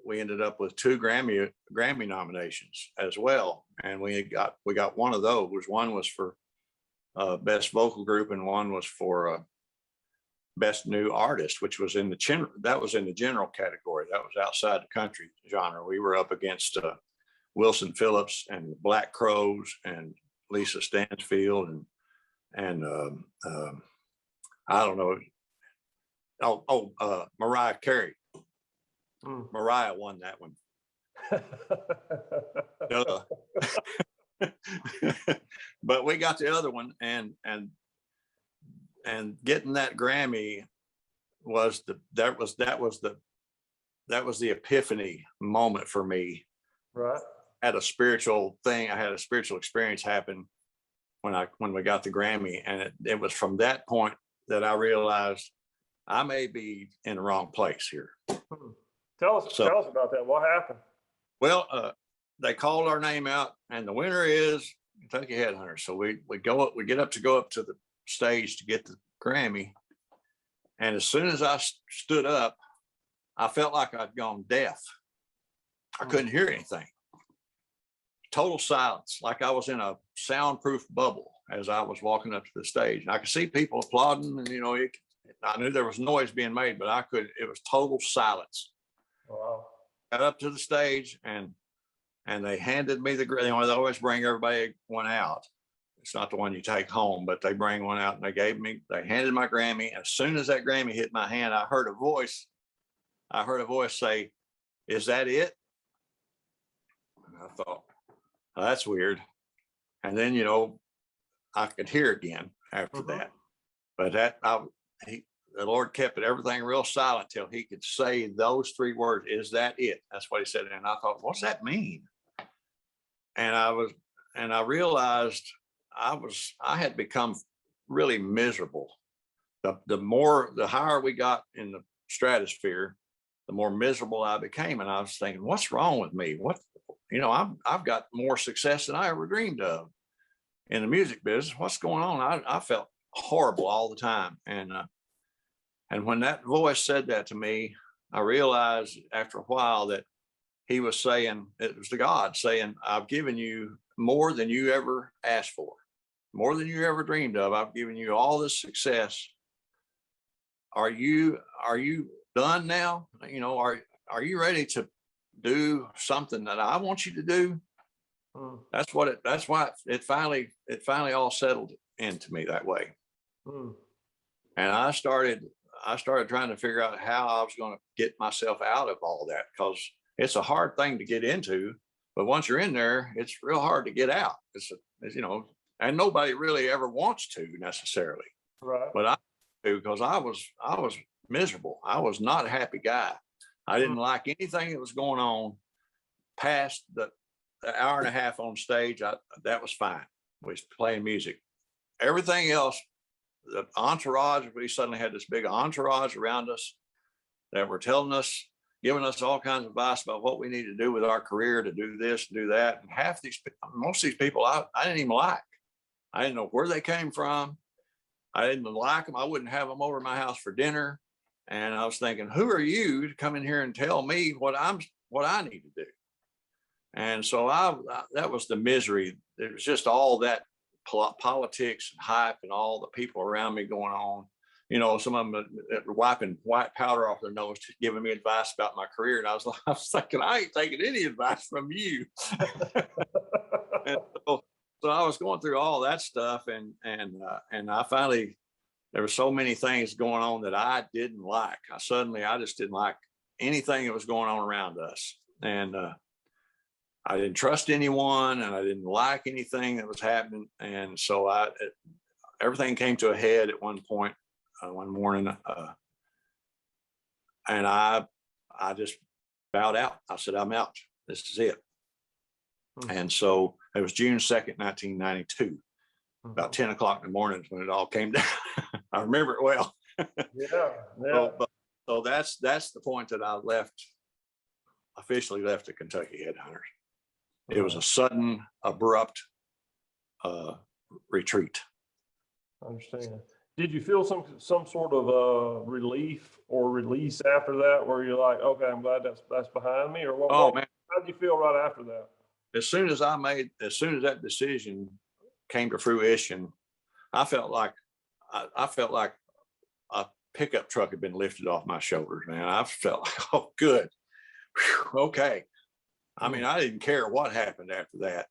we ended up with 2 Grammy nominations as well, and we got one of those. One was for best vocal group, and one was for best new artist, which was in the general category. That was outside the country genre. We were up against Wilson Phillips and Black Crowes and Lisa Stansfield and I don't know. Mariah Carey. Mariah won that one. But we got the other one, and getting that Grammy was the epiphany moment for me. Right. I had a spiritual experience happen when we got the Grammy, and it was from that point that I realized I may be in the wrong place here. Tell us about that. What happened? Well, they called our name out, and the winner is Kentucky Headhunters. So we go up to the stage to get the Grammy, and as soon as I stood up, I felt like I'd gone deaf. I couldn't hear anything. Total silence, like I was in a soundproof bubble as I was walking up to the stage. And I could see people applauding, and I knew there was noise being made, but it was total silence. Wow. Got up to the stage, and they handed me the Grammy. They always bring everybody one out. It's not the one you take home, but they bring one out, and they handed my Grammy. And as soon as that Grammy hit my hand, I heard a voice say, "Is that it?" And I thought, oh, that's weird. And then, I could hear again after that. But the Lord kept everything real silent till he could say those 3 words, "Is that it?" That's what he said. And I thought, what's that mean? And I realized I had become really miserable. The higher we got in the stratosphere, the more miserable I became. And I was thinking, what's wrong with me? I've got more success than I ever dreamed of in the music business. What's going on? I felt horrible all the time. And when that voice said that to me, I realized after a while that he was saying, it was the God saying, I've given you more than you ever asked for, more than you ever dreamed of. I've given you all this success. Are you done now? Are you ready to do something that I want you to do? That's why it finally all settled into me that way. And I started trying to figure out how I was going to get myself out of all that, because it's a hard thing to get into, but once you're in there, it's real hard to get out. It's and nobody really ever wants to necessarily. Right. But I do, because I was miserable. I was not a happy guy. I didn't like anything that was going on past the hour and a half on stage. That was fine. We was playing music. Everything else, the entourage, we suddenly had this big entourage around us that were giving us all kinds of advice about what we need to do with our career, to do this, do that. And most of these people, I didn't even like. I didn't know where they came from. I didn't like them. I wouldn't have them over my house for dinner. And I was thinking, who are you to come in here and tell me what I need to do? And so that was the misery. It was just all that politics and hype and all the people around me going on. Some of them were wiping white powder off their nose, giving me advice about my career. And I was thinking, I ain't taking any advice from you. And so I was going through all that stuff, and I finally, there were so many things going on that I didn't like. I just didn't like anything that was going on around us. And I didn't trust anyone, and I didn't like anything that was happening. And so everything came to a head at one point, one morning. And I just bowed out. I said, I'm out. This is it. And so it was June 2nd, 1992. About 10 o'clock in the morning when it all came down. I remember it well. Yeah. So that's the point that I officially left the Kentucky Headhunters. It was a sudden, abrupt retreat. I understand. Did you feel some sort of relief or release after that, where you're like, okay, I'm glad that's behind me, or what? Oh man, How did you feel right after that? as soon as that decision came to fruition, I felt like I felt like a pickup truck had been lifted off my shoulders, man. I felt like, oh, good. Whew, okay. I mean, I didn't care what happened after that.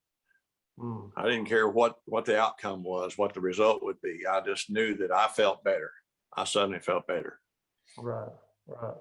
I didn't care what the outcome was, what the result would be. I just knew that I felt better. I suddenly felt better. Right, right.